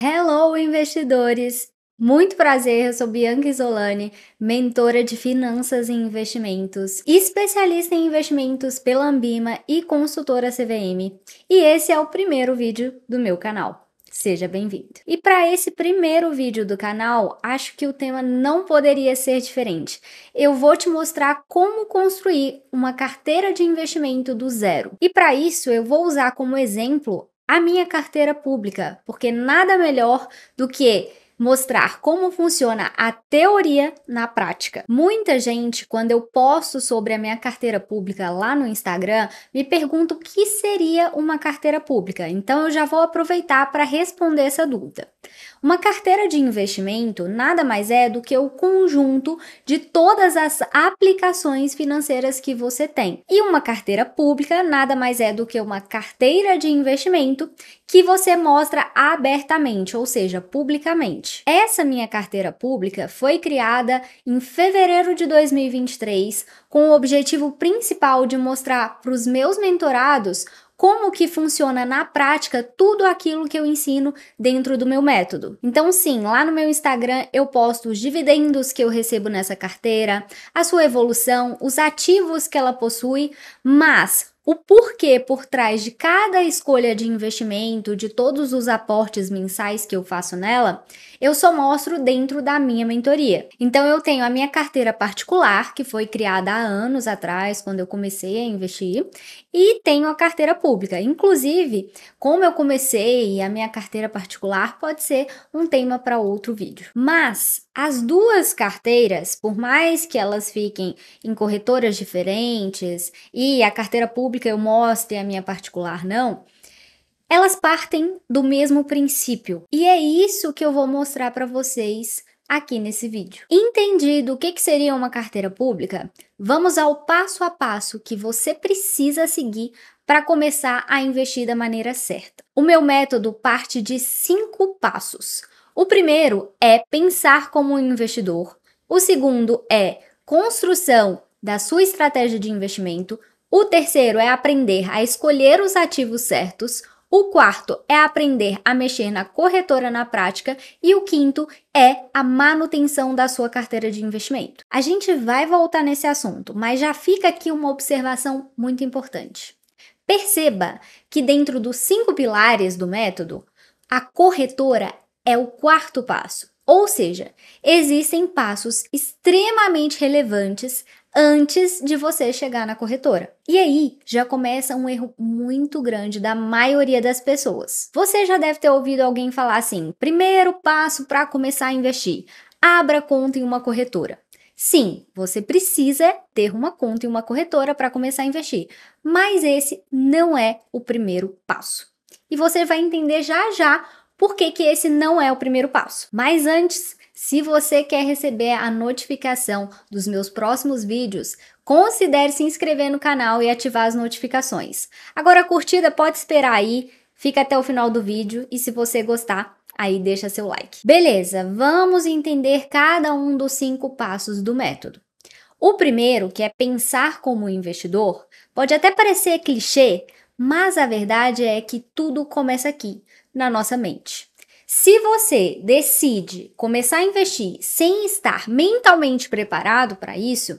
Hello, investidores! Muito prazer, eu sou Bianca Isolani, mentora de finanças e investimentos, especialista em investimentos pela Ambima e consultora CVM. E esse é o primeiro vídeo do meu canal. Seja bem-vindo! E para esse primeiro vídeo do canal, acho que o tema não poderia ser diferente. Eu vou te mostrar como construir uma carteira de investimento do zero. E para isso, eu vou usar como exemplo a minha carteira pública, porque nada melhor do que mostrar como funciona a teoria na prática. Muita gente, quando eu posto sobre a minha carteira pública lá no Instagram, me pergunta o que seria uma carteira pública. Então eu já vou aproveitar para responder essa dúvida. Uma carteira de investimento nada mais é do que o conjunto de todas as aplicações financeiras que você tem. E uma carteira pública nada mais é do que uma carteira de investimento que você mostra abertamente, ou seja, publicamente. Essa minha carteira pública foi criada em fevereiro de 2023 com o objetivo principal de mostrar para os meus mentorados como que funciona na prática tudo aquilo que eu ensino dentro do meu método. Então sim, lá no meu Instagram eu posto os dividendos que eu recebo nessa carteira, a sua evolução, os ativos que ela possui, mas o porquê por trás de cada escolha de investimento, de todos os aportes mensais que eu faço nela, eu só mostro dentro da minha mentoria. Então eu tenho a minha carteira particular, que foi criada há anos atrás, quando eu comecei a investir, e tenho a carteira pública. Inclusive, como eu comecei, a minha carteira particular pode ser um tema para outro vídeo. Mas as duas carteiras, por mais que elas fiquem em corretoras diferentes e a carteira pública eu mostre, a minha particular não, elas partem do mesmo princípio. E é isso que eu vou mostrar para vocês aqui nesse vídeo. Entendido o que seria uma carteira pública? Vamos ao passo a passo que você precisa seguir para começar a investir da maneira certa. O meu método parte de 5 passos. O primeiro é pensar como um investidor. O segundo é construção da sua estratégia de investimento. O terceiro é aprender a escolher os ativos certos. O quarto é aprender a mexer na corretora na prática e o quinto é a manutenção da sua carteira de investimento. A gente vai voltar nesse assunto, mas já fica aqui uma observação muito importante. Perceba que dentro dos 5 pilares do método, a corretora é o quarto passo. Ou seja, existem passos extremamente relevantes antes de você chegar na corretora. E aí já começa um erro muito grande da maioria das pessoas. Você já deve ter ouvido alguém falar assim: primeiro passo para começar a investir, abra conta em uma corretora. Sim, você precisa ter uma conta em uma corretora para começar a investir, mas esse não é o primeiro passo. E você vai entender já já por que esse não é o primeiro passo. Mas antes, se você quer receber a notificação dos meus próximos vídeos, considere se inscrever no canal e ativar as notificações. Agora a curtida pode esperar aí, fica até o final do vídeo e se você gostar, aí deixa seu like. Beleza, vamos entender cada um dos 5 passos do método. O primeiro, que é pensar como investidor, pode até parecer clichê, mas a verdade é que tudo começa aqui, na nossa mente. Se você decide começar a investir sem estar mentalmente preparado para isso,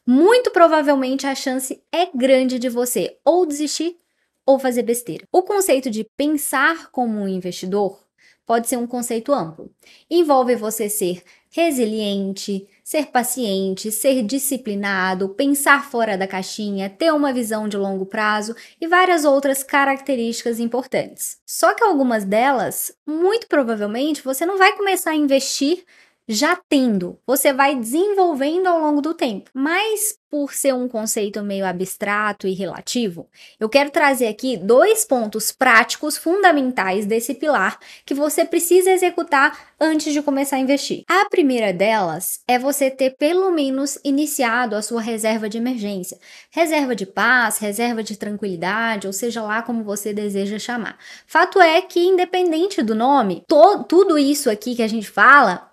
muito provavelmente a chance é grande de você ou desistir ou fazer besteira. O conceito de pensar como um investidor pode ser um conceito amplo. Envolve você ser resiliente, ser paciente, ser disciplinado, pensar fora da caixinha, ter uma visão de longo prazo e várias outras características importantes. Só que algumas delas, muito provavelmente, você não vai começar a investir já tendo, você vai desenvolvendo ao longo do tempo. Mas por ser um conceito meio abstrato e relativo, eu quero trazer aqui 2 pontos práticos fundamentais desse pilar que você precisa executar antes de começar a investir. A primeira delas é você ter pelo menos iniciado a sua reserva de emergência, reserva de paz, reserva de tranquilidade, ou seja lá como você deseja chamar. Fato é que independente do nome, tudo isso aqui que a gente fala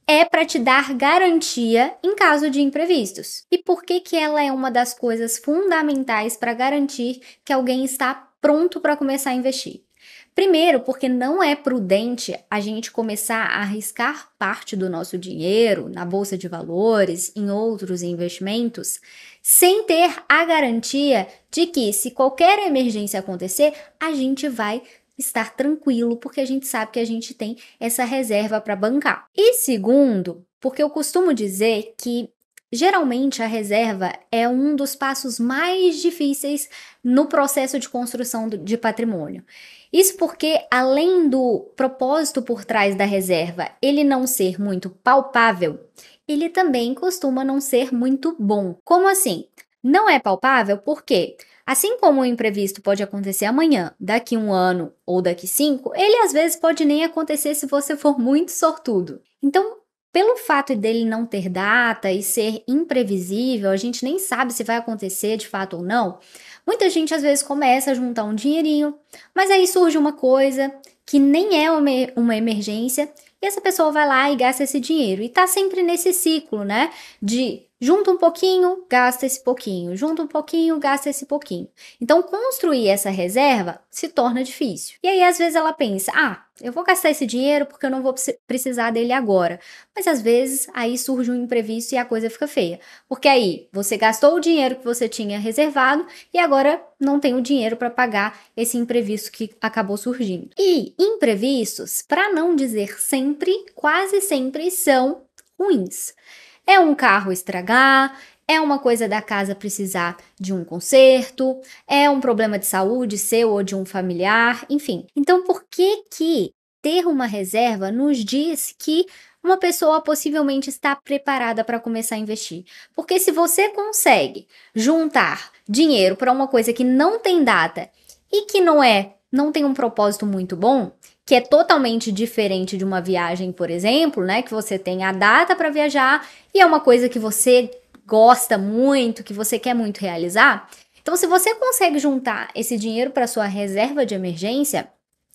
é para te dar garantia em caso de imprevistos. E por que ela é uma das coisas fundamentais para garantir que alguém está pronto para começar a investir? Primeiro, porque não é prudente a gente começar a arriscar parte do nosso dinheiro na bolsa de valores, em outros investimentos, sem ter a garantia de que, se qualquer emergência acontecer, a gente vai estar tranquilo, porque a gente sabe que a gente tem essa reserva para bancar. E segundo, porque eu costumo dizer que geralmente a reserva é um dos passos mais difíceis no processo de construção de patrimônio. Isso porque, além do propósito por trás da reserva ele não ser muito palpável, ele também costuma não ser muito bom. Como assim? Não é palpável porque, assim como o imprevisto pode acontecer amanhã, daqui 1 ano ou daqui 5, ele às vezes pode nem acontecer se você for muito sortudo. Então, pelo fato dele não ter data e ser imprevisível, a gente nem sabe se vai acontecer de fato ou não. Muita gente às vezes começa a juntar um dinheirinho, mas aí surge uma coisa que nem é uma emergência e essa pessoa vai lá e gasta esse dinheiro. E tá sempre nesse ciclo, né? De junta um pouquinho, gasta esse pouquinho, junta um pouquinho, gasta esse pouquinho. Então, construir essa reserva se torna difícil. E aí, às vezes, ela pensa: eu vou gastar esse dinheiro porque eu não vou precisar dele agora. Mas, às vezes, aí surge um imprevisto e a coisa fica feia. Porque aí, você gastou o dinheiro que você tinha reservado e agora não tem o dinheiro para pagar esse imprevisto que acabou surgindo. E imprevistos, para não dizer sempre, quase sempre são ruins. É um carro estragar, é uma coisa da casa precisar de um conserto, é um problema de saúde seu ou de um familiar, enfim. Então, por que ter uma reserva nos diz que uma pessoa possivelmente está preparada para começar a investir? Porque se você consegue juntar dinheiro para uma coisa que não tem data e que não tem um propósito muito bom, que é totalmente diferente de uma viagem, por exemplo, né? Que você tem a data para viajar e é uma coisa que você gosta muito, que você quer muito realizar. Então, se você consegue juntar esse dinheiro para sua reserva de emergência,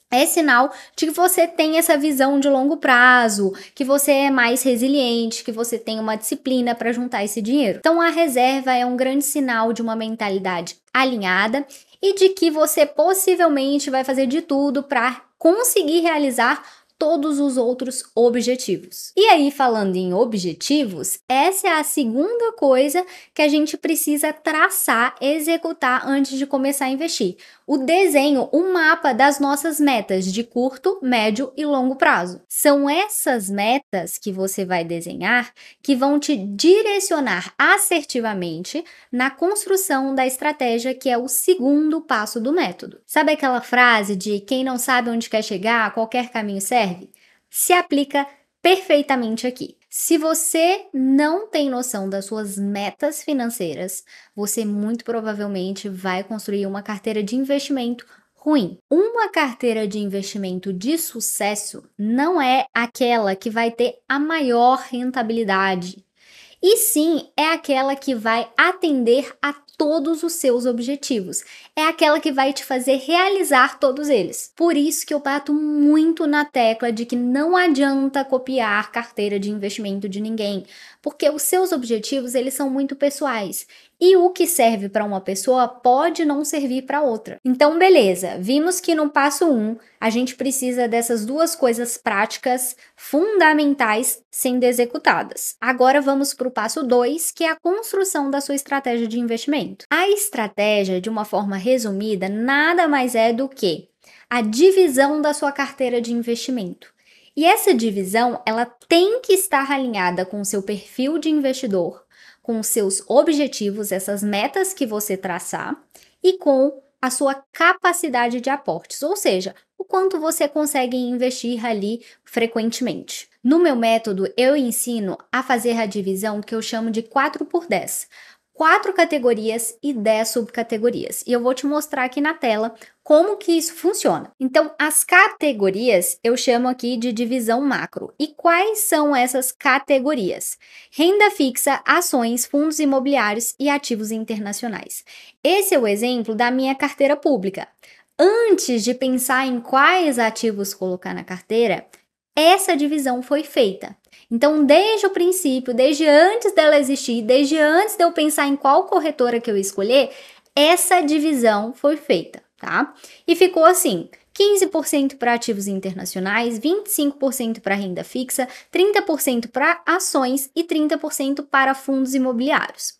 é sinal de que você tem essa visão de longo prazo, que você é mais resiliente, que você tem uma disciplina para juntar esse dinheiro. Então, a reserva é um grande sinal de uma mentalidade alinhada e de que você possivelmente vai fazer de tudo para conseguir realizar todos os outros objetivos. E aí, falando em objetivos, essa é a segunda coisa que a gente precisa traçar, executar antes de começar a investir. O desenho, o mapa das nossas metas de curto, médio e longo prazo. São essas metas que você vai desenhar que vão te direcionar assertivamente na construção da estratégia, que é o segundo passo do método. Sabe aquela frase de quem não sabe onde quer chegar, qualquer caminho serve? Se aplica perfeitamente aqui. Se você não tem noção das suas metas financeiras, você muito provavelmente vai construir uma carteira de investimento ruim. Uma carteira de investimento de sucesso não é aquela que vai ter a maior rentabilidade, e sim é aquela que vai atender a todos os seus objetivos. É aquela que vai te fazer realizar todos eles. Por isso que eu bato muito na tecla de que não adianta copiar carteira de investimento de ninguém, porque os seus objetivos, eles são muito pessoais. E o que serve para uma pessoa pode não servir para outra. Então, beleza, vimos que no passo 1, a gente precisa dessas duas coisas práticas fundamentais sendo executadas. Agora vamos para o passo 2, que é a construção da sua estratégia de investimento. A estratégia, de uma forma resumida, nada mais é do que a divisão da sua carteira de investimento. E essa divisão, ela tem que estar alinhada com o seu perfil de investidor, com os seus objetivos, essas metas que você traçar, e com a sua capacidade de aportes, ou seja, o quanto você consegue investir ali frequentemente. No meu método, eu ensino a fazer a divisão que eu chamo de 4x10. 4 categorias e 10 subcategorias. E eu vou te mostrar aqui na tela como que isso funciona. Então, as categorias eu chamo aqui de divisão macro. E quais são essas categorias? Renda fixa, ações, fundos imobiliários e ativos internacionais. Esse é o exemplo da minha carteira pública. Antes de pensar em quais ativos colocar na carteira, essa divisão foi feita. Então, desde o princípio, desde antes dela existir, desde antes de eu pensar em qual corretora que eu escolher, essa divisão foi feita, tá? E ficou assim, 15% para ativos internacionais, 25% para renda fixa, 30% para ações e 30% para fundos imobiliários.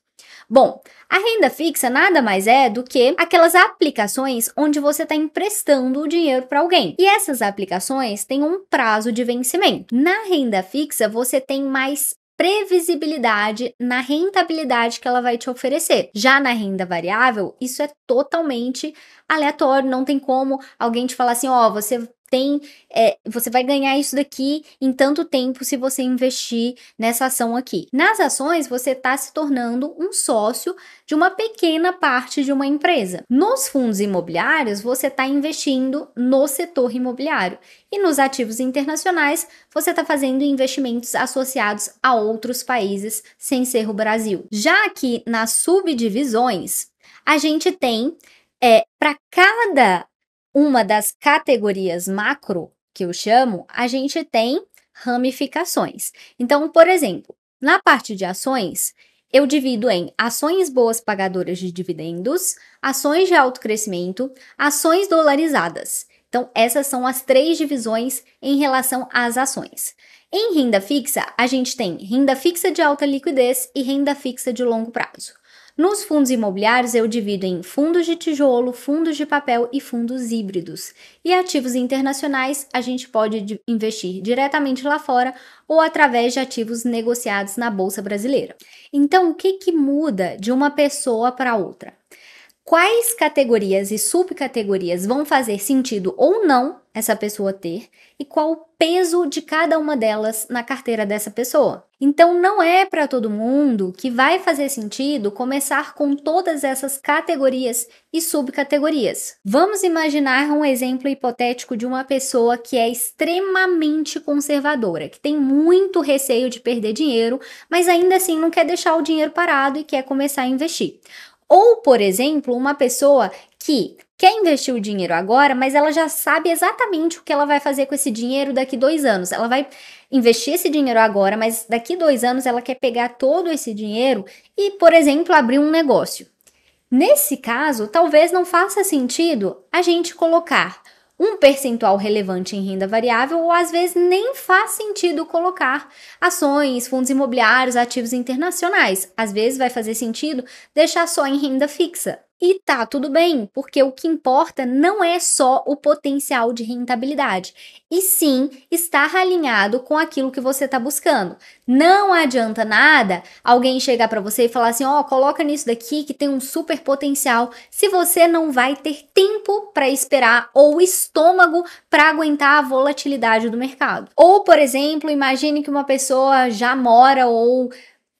Bom, a renda fixa nada mais é do que aquelas aplicações onde você está emprestando o dinheiro para alguém. E essas aplicações têm um prazo de vencimento. Na renda fixa, você tem mais previsibilidade na rentabilidade que ela vai te oferecer. Já na renda variável, isso é totalmente aleatório, não tem como alguém te falar assim, ó, você vai ganhar isso daqui em tanto tempo se você investir nessa ação aqui. Nas ações, você está se tornando um sócio de uma pequena parte de uma empresa. Nos fundos imobiliários, você está investindo no setor imobiliário. E nos ativos internacionais, você está fazendo investimentos associados a outros países, sem ser o Brasil. Já que nas subdivisões, a gente tem, para cada uma das categorias macro, que eu chamo, a gente tem ramificações. Então, por exemplo, na parte de ações, eu divido em ações boas pagadoras de dividendos, ações de alto crescimento, ações dolarizadas. Então, essas são as 3 divisões em relação às ações. Em renda fixa, a gente tem renda fixa de alta liquidez e renda fixa de longo prazo. Nos fundos imobiliários, eu divido em fundos de tijolo, fundos de papel e fundos híbridos. E ativos internacionais, a gente pode investir diretamente lá fora ou através de ativos negociados na Bolsa Brasileira. Então, o que muda de uma pessoa para outra? Quais categorias e subcategorias vão fazer sentido ou não essa pessoa ter e qual o peso de cada uma delas na carteira dessa pessoa. Então, não é para todo mundo que vai fazer sentido começar com todas essas categorias e subcategorias. Vamos imaginar um exemplo hipotético de uma pessoa que é extremamente conservadora, que tem muito receio de perder dinheiro, mas ainda assim não quer deixar o dinheiro parado e quer começar a investir. Ou, por exemplo, uma pessoa que quer investir o dinheiro agora, mas ela já sabe exatamente o que ela vai fazer com esse dinheiro daqui 2 anos. Ela vai investir esse dinheiro agora, mas daqui 2 anos ela quer pegar todo esse dinheiro e, por exemplo, abrir um negócio. Nesse caso, talvez não faça sentido a gente colocar um percentual relevante em renda variável ou às vezes nem faz sentido colocar ações, fundos imobiliários, ativos internacionais. Às vezes vai fazer sentido deixar só em renda fixa. E tá tudo bem, porque o que importa não é só o potencial de rentabilidade, e sim estar alinhado com aquilo que você está buscando. Não adianta nada alguém chegar para você e falar assim, ó, coloca nisso daqui que tem um super potencial, se você não vai ter tempo para esperar ou estômago para aguentar a volatilidade do mercado. Ou, por exemplo, imagine que uma pessoa já mora ou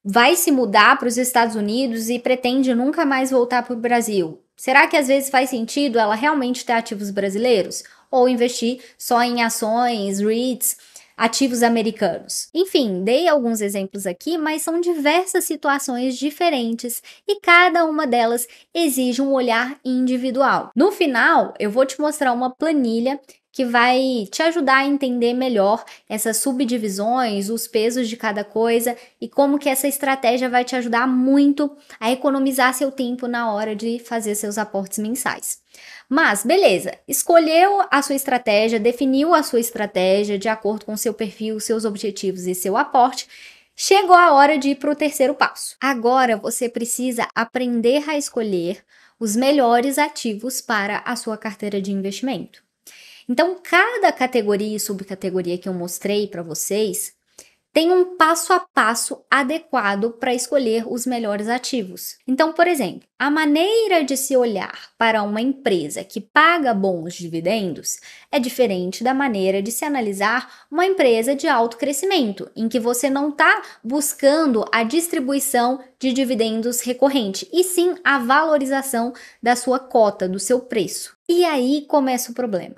vai se mudar para os Estados Unidos e pretende nunca mais voltar para o Brasil. Será que às vezes faz sentido ela realmente ter ativos brasileiros? Ou investir só em ações, REITs, ativos americanos? Enfim, dei alguns exemplos aqui, mas são diversas situações diferentes e cada uma delas exige um olhar individual. No final, eu vou te mostrar uma planilha que vai te ajudar a entender melhor essas subdivisões, os pesos de cada coisa e como que essa estratégia vai te ajudar muito a economizar seu tempo na hora de fazer seus aportes mensais. Mas, beleza, escolheu a sua estratégia, definiu a sua estratégia de acordo com seu perfil, seus objetivos e seu aporte. Chegou a hora de ir para o terceiro passo. Agora você precisa aprender a escolher os melhores ativos para a sua carteira de investimento. Então, cada categoria e subcategoria que eu mostrei para vocês tem um passo a passo adequado para escolher os melhores ativos. Então, por exemplo, a maneira de se olhar para uma empresa que paga bons dividendos é diferente da maneira de se analisar uma empresa de alto crescimento, em que você não está buscando a distribuição de dividendos recorrente, e sim a valorização da sua cota, do seu preço. E aí começa o problema.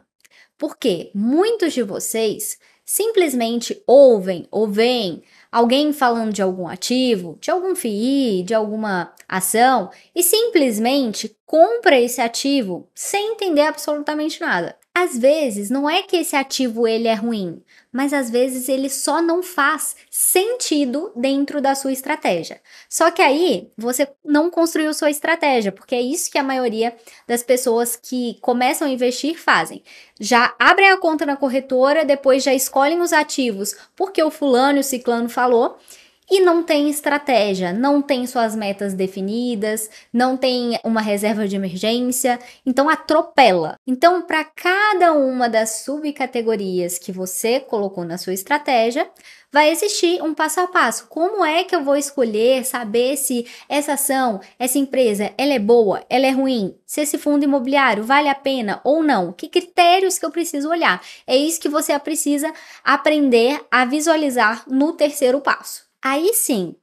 Porque muitos de vocês simplesmente ouvem ou veem alguém falando de algum ativo, de algum FII, de alguma ação e simplesmente compra esse ativo sem entender absolutamente nada. Às vezes, não é que esse ativo ele é ruim, mas às vezes ele só não faz sentido dentro da sua estratégia. Só que aí você não construiu sua estratégia, porque é isso que a maioria das pessoas que começam a investir fazem. Já abrem a conta na corretora, depois já escolhem os ativos porque o fulano e o ciclano falou, e não tem estratégia, não tem suas metas definidas, não tem uma reserva de emergência, então atropela. Então, para cada uma das subcategorias que você colocou na sua estratégia, vai existir um passo a passo. Como é que eu vou escolher, saber se essa ação, essa empresa, ela é boa, ela é ruim? Se esse fundo imobiliário vale a pena ou não? Que critérios que eu preciso olhar? É isso que você precisa aprender a visualizar no terceiro passo. Aí sim,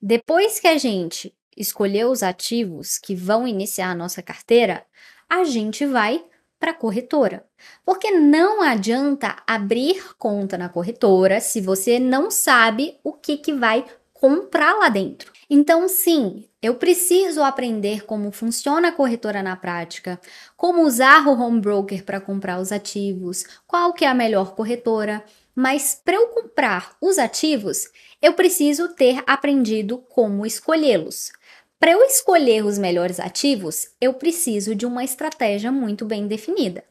depois que a gente escolheu os ativos que vão iniciar a nossa carteira, a gente vai para a corretora. Porque não adianta abrir conta na corretora se você não sabe o que vai comprar lá dentro. Então, sim, eu preciso aprender como funciona a corretora na prática, como usar o home broker para comprar os ativos, qual que é a melhor corretora. Mas para eu comprar os ativos, eu preciso ter aprendido como escolhê-los. Para eu escolher os melhores ativos, eu preciso de uma estratégia muito bem definida.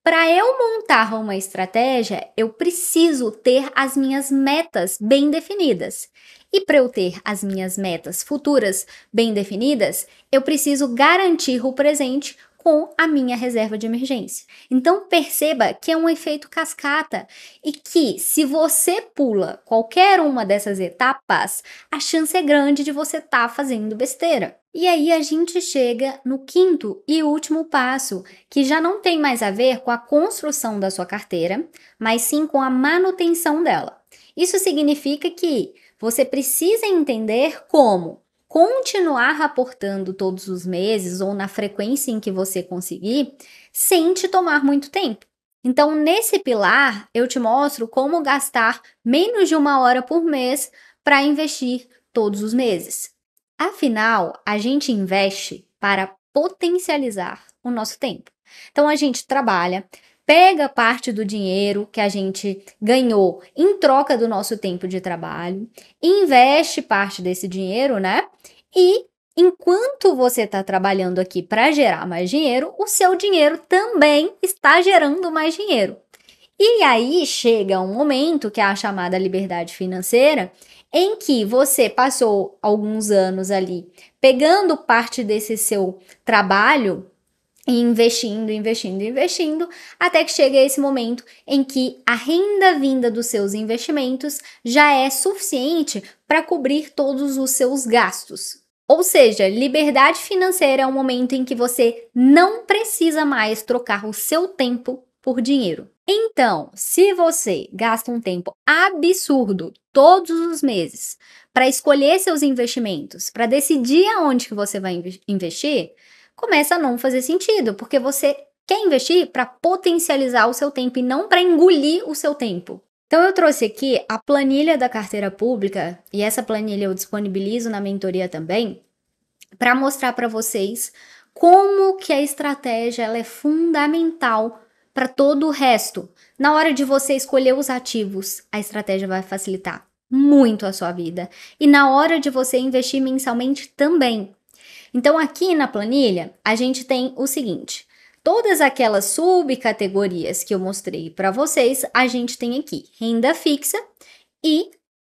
Para eu montar uma estratégia, eu preciso ter as minhas metas bem definidas. E para eu ter as minhas metas futuras bem definidas, eu preciso garantir o presente com a minha reserva de emergência. Então perceba que é um efeito cascata e que se você pula qualquer uma dessas etapas, a chance é grande de você estar fazendo besteira. E aí a gente chega no quinto e último passo, que já não tem mais a ver com a construção da sua carteira, mas sim com a manutenção dela. Isso significa que você precisa entender como continuar aportando todos os meses ou na frequência em que você conseguir, sem te tomar muito tempo. Então, nesse pilar, eu te mostro como gastar menos de 1 hora por mês para investir todos os meses. Afinal, a gente investe para potencializar o nosso tempo. Então, a gente trabalha, pega parte do dinheiro que a gente ganhou em troca do nosso tempo de trabalho, investe parte desse dinheiro, né? E enquanto você está trabalhando aqui para gerar mais dinheiro, o seu dinheiro também está gerando mais dinheiro. E aí chega um momento, que é a chamada liberdade financeira, em que você passou alguns anos ali pegando parte desse seu trabalho e investindo, até que chega esse momento em que a renda vinda dos seus investimentos já é suficiente para cobrir todos os seus gastos. Ou seja, liberdade financeira é um momento em que você não precisa mais trocar o seu tempo por dinheiro. Então, se você gasta um tempo absurdo todos os meses para escolher seus investimentos, para decidir aonde que você vai investir, começa a não fazer sentido, porque você quer investir para potencializar o seu tempo e não para engolir o seu tempo. Então eu trouxe aqui a planilha da carteira pública, e essa planilha eu disponibilizo na mentoria também, para mostrar para vocês como que a estratégia ela é fundamental para todo o resto. Na hora de você escolher os ativos, a estratégia vai facilitar muito a sua vida. E na hora de você investir mensalmente também. Então aqui na planilha, a gente tem o seguinte: todas aquelas subcategorias que eu mostrei para vocês, a gente tem aqui renda fixa e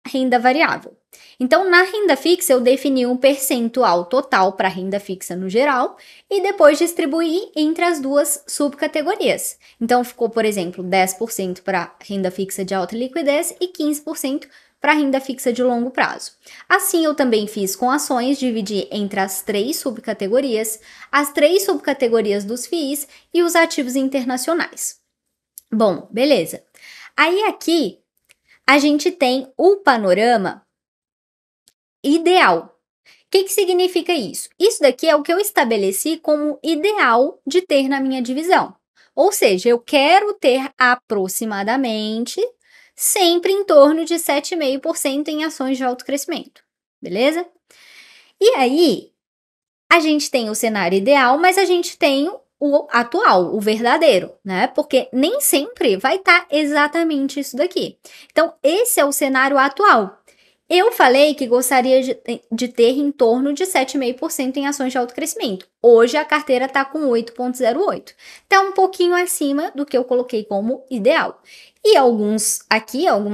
renda variável. Então, na renda fixa, eu defini um percentual total para renda fixa no geral e depois distribuí entre as duas subcategorias. Então, ficou, por exemplo, 10% para renda fixa de alta liquidez e 15% para renda fixa de longo prazo. Assim, eu também fiz com ações, dividi entre as 3 subcategorias, as 3 subcategorias dos FIIs e os ativos internacionais. Bom, beleza. Aí aqui a gente tem o panorama ideal. O que significa isso? Isso daqui é o que eu estabeleci como ideal de ter na minha divisão. Ou seja, eu quero ter aproximadamente sempre em torno de 7,5% em ações de alto crescimento. Beleza? E aí, a gente tem o cenário ideal, mas a gente tem o atual, o verdadeiro, né? Porque nem sempre vai estar exatamente isso daqui. Então, esse é o cenário atual. Eu falei que gostaria de ter em torno de 7,5% em ações de alto crescimento. Hoje a carteira está com 8,08. Está um pouquinho acima do que eu coloquei como ideal. E algumas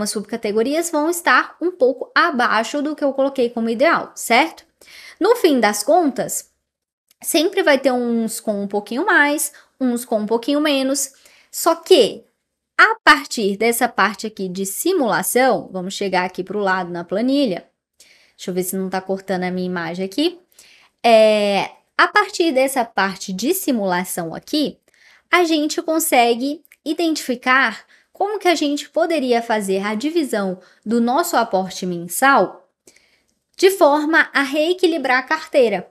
subcategorias vão estar um pouco abaixo do que eu coloquei como ideal, certo? No fim das contas, sempre vai ter uns com um pouquinho mais, uns com um pouquinho menos. Só que a partir dessa parte aqui de simulação, vamos chegar aqui para o lado na planilha. Deixa eu ver se não está cortando a minha imagem aqui. A partir dessa parte de simulação aqui, a gente consegue identificar como que a gente poderia fazer a divisão do nosso aporte mensal de forma a reequilibrar a carteira.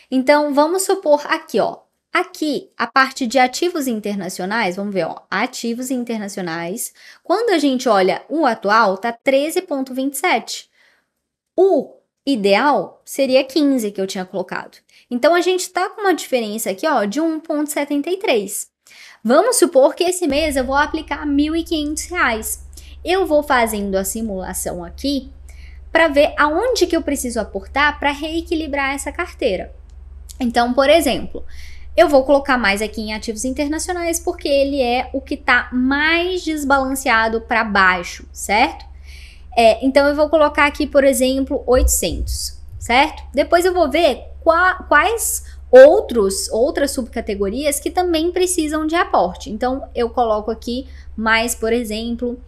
Então, vamos supor aqui, ó. Aqui, a parte de ativos internacionais, vamos ver, ó, ativos internacionais. Quando a gente olha o atual, tá 13,27. O ideal seria 15 que eu tinha colocado. Então, a gente tá com uma diferença aqui, ó, de 1,73. Vamos supor que esse mês eu vou aplicar R$ 1.500. Eu vou fazendo a simulação aqui para ver aonde que eu preciso aportar para reequilibrar essa carteira. Então, por exemplo, eu vou colocar mais aqui em ativos internacionais porque ele é o que está mais desbalanceado para baixo, certo? Então, eu vou colocar aqui, por exemplo, 800, certo? Depois eu vou ver quais outras subcategorias que também precisam de aporte. Então, eu coloco aqui mais, por exemplo,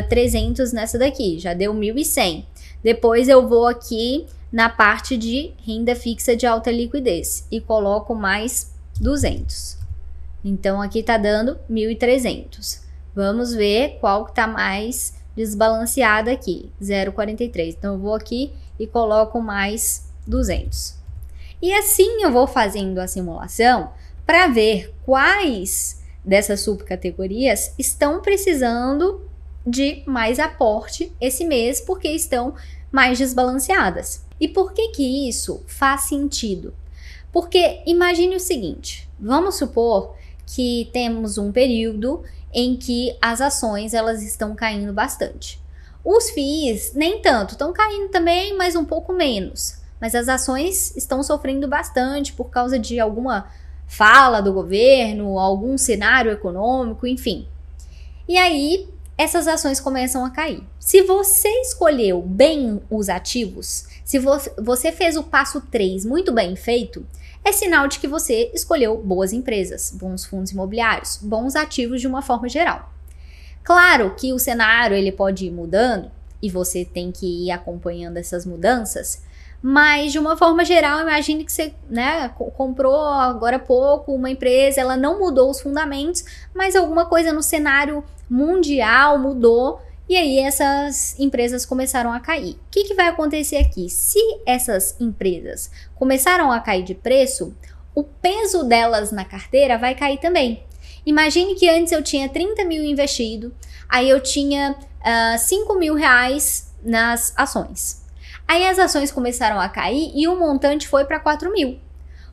300 nessa daqui, já deu 1.100. Depois eu vou aqui na parte de renda fixa de alta liquidez e coloco mais 200. Então, aqui tá dando 1.300. Vamos ver qual que tá mais desbalanceada aqui, 0,43. Então, eu vou aqui e coloco mais 200. E assim eu vou fazendo a simulação para ver quais dessas subcategorias estão precisando de mais aporte esse mês porque estão mais desbalanceadas. E por que que isso faz sentido? Porque imagine o seguinte, vamos supor que temos um período em que as ações elas estão caindo bastante. Os FIIs nem tanto, estão caindo também, mas um pouco menos. Mas as ações estão sofrendo bastante por causa de alguma fala do governo, algum cenário econômico, enfim. E aí, essas ações começam a cair. Se você escolheu bem os ativos, se você fez o passo 3 muito bem feito, é sinal de que você escolheu boas empresas, bons fundos imobiliários, bons ativos de uma forma geral. Claro que o cenário ele pode ir mudando e você tem que ir acompanhando essas mudanças, mas de uma forma geral, imagine que você comprou agora há pouco uma empresa, ela não mudou os fundamentos, mas alguma coisa no cenário mundial mudou e aí essas empresas começaram a cair. O que vai acontecer aqui? Se essas empresas começaram a cair de preço, o peso delas na carteira vai cair também. Imagine que antes eu tinha 30 mil investido, aí eu tinha 5 mil reais nas ações. Aí as ações começaram a cair e o montante foi para 4 mil.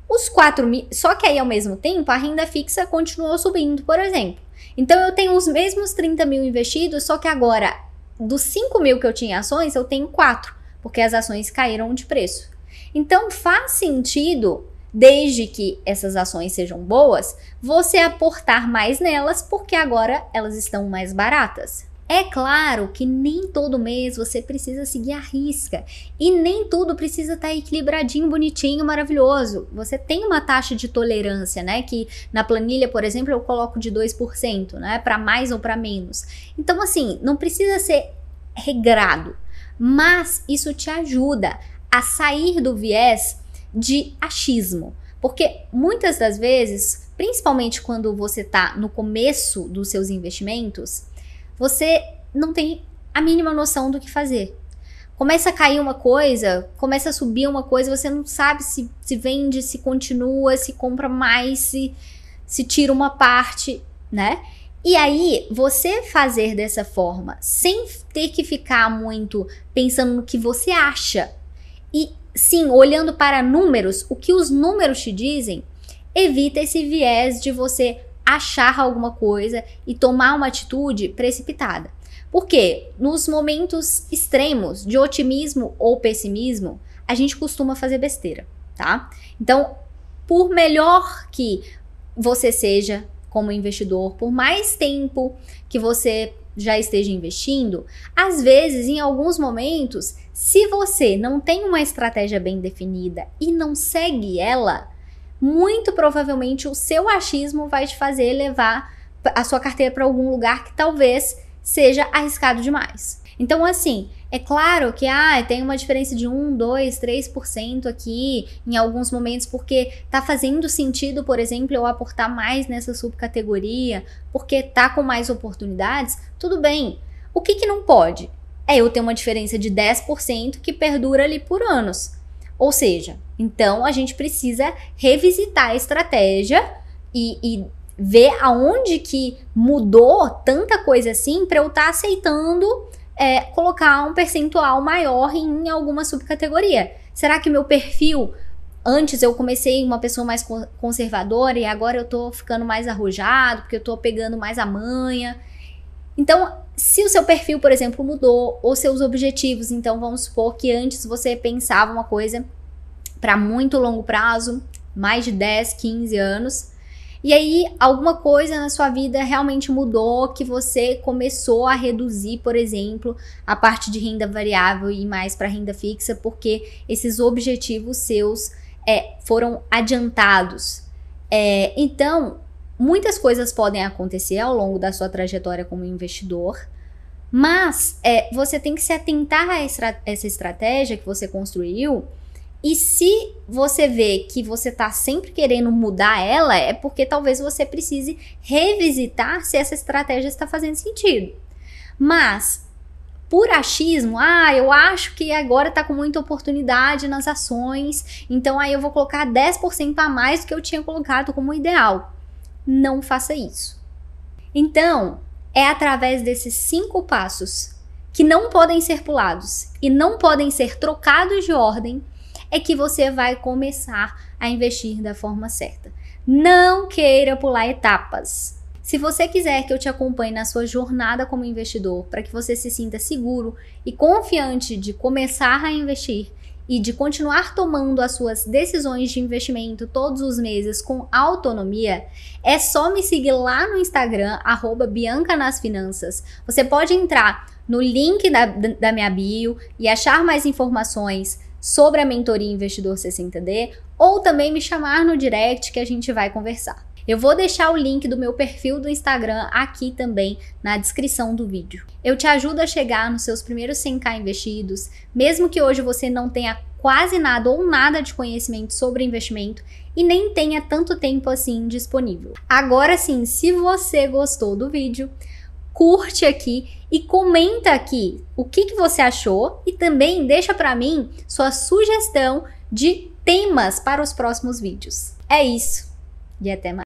Os 4 mil, só que aí ao mesmo tempo a renda fixa continuou subindo, por exemplo. Então eu tenho os mesmos 30 mil investidos, só que agora dos 5 mil que eu tinha ações, eu tenho 4, porque as ações caíram de preço. Então faz sentido, desde que essas ações sejam boas, você aportar mais nelas, porque agora elas estão mais baratas. É claro que nem todo mês você precisa seguir a risca e nem tudo precisa estar equilibradinho, bonitinho, maravilhoso. Você tem uma taxa de tolerância, né? Que na planilha, por exemplo, eu coloco de 2%, né? Para mais ou para menos. Então, assim, não precisa ser regrado, mas isso te ajuda a sair do viés de achismo. Porque muitas das vezes, principalmente quando você está no começo dos seus investimentos, você não tem a mínima noção do que fazer. Começa a cair uma coisa, começa a subir uma coisa, você não sabe se vende, se continua, se compra mais, se tira uma parte, né? E aí, você fazer dessa forma, sem ter que ficar muito pensando no que você acha, e sim, olhando para números, o que os números te dizem, evita esse viés de você achar alguma coisa e tomar uma atitude precipitada. Porque nos momentos extremos de otimismo ou pessimismo, a gente costuma fazer besteira, tá? Então, por melhor que você seja como investidor, por mais tempo que você já esteja investindo, às vezes, em alguns momentos, se você não tem uma estratégia bem definida e não segue ela, muito provavelmente o seu achismo vai te fazer levar a sua carteira para algum lugar que talvez seja arriscado demais. Então, assim, é claro que tem uma diferença de 1, 2, 3% aqui em alguns momentos, porque tá fazendo sentido, por exemplo, eu aportar mais nessa subcategoria, porque tá com mais oportunidades, tudo bem. O que não pode? É eu ter uma diferença de 10% que perdura ali por anos. Ou seja, então a gente precisa revisitar a estratégia e ver aonde que mudou tanta coisa assim para eu estar aceitando colocar um percentual maior em alguma subcategoria. Será que meu perfil, antes eu comecei uma pessoa mais conservadora e agora eu tô ficando mais arrojado, porque eu tô pegando mais a manha? Então, se o seu perfil, por exemplo, mudou, ou seus objetivos, então vamos supor que antes você pensava uma coisa para muito longo prazo, mais de 10, 15 anos, e aí alguma coisa na sua vida realmente mudou, que você começou a reduzir, por exemplo, a parte de renda variável e mais para renda fixa, porque esses objetivos seus foram adiantados. Então, muitas coisas podem acontecer ao longo da sua trajetória como investidor, mas você tem que se atentar a essa estratégia que você construiu. E se você vê que você está sempre querendo mudar ela, é porque talvez você precise revisitar se essa estratégia está fazendo sentido. Mas, por achismo, eu acho que agora está com muita oportunidade nas ações, então aí eu vou colocar 10% a mais do que eu tinha colocado como ideal. Não faça isso. Então, é através desses 5 passos que não podem ser pulados e não podem ser trocados de ordem é que você vai começar a investir da forma certa. Não queira pular etapas. Se você quiser que eu te acompanhe na sua jornada como investidor, para que você se sinta seguro e confiante de começar a investir e de continuar tomando as suas decisões de investimento todos os meses com autonomia, é só me seguir lá no Instagram, @BiancaNasFinanças. Você pode entrar no link da minha bio e achar mais informações sobre a mentoria Investidor 60D, ou também me chamar no direct que a gente vai conversar. Eu vou deixar o link do meu perfil do Instagram aqui também na descrição do vídeo. Eu te ajudo a chegar nos seus primeiros 100k investidos, mesmo que hoje você não tenha quase nada ou nada de conhecimento sobre investimento e nem tenha tanto tempo assim disponível. Agora sim, se você gostou do vídeo, curte aqui e comenta aqui o que você achou e também deixa para mim sua sugestão de temas para os próximos vídeos. É isso e até mais.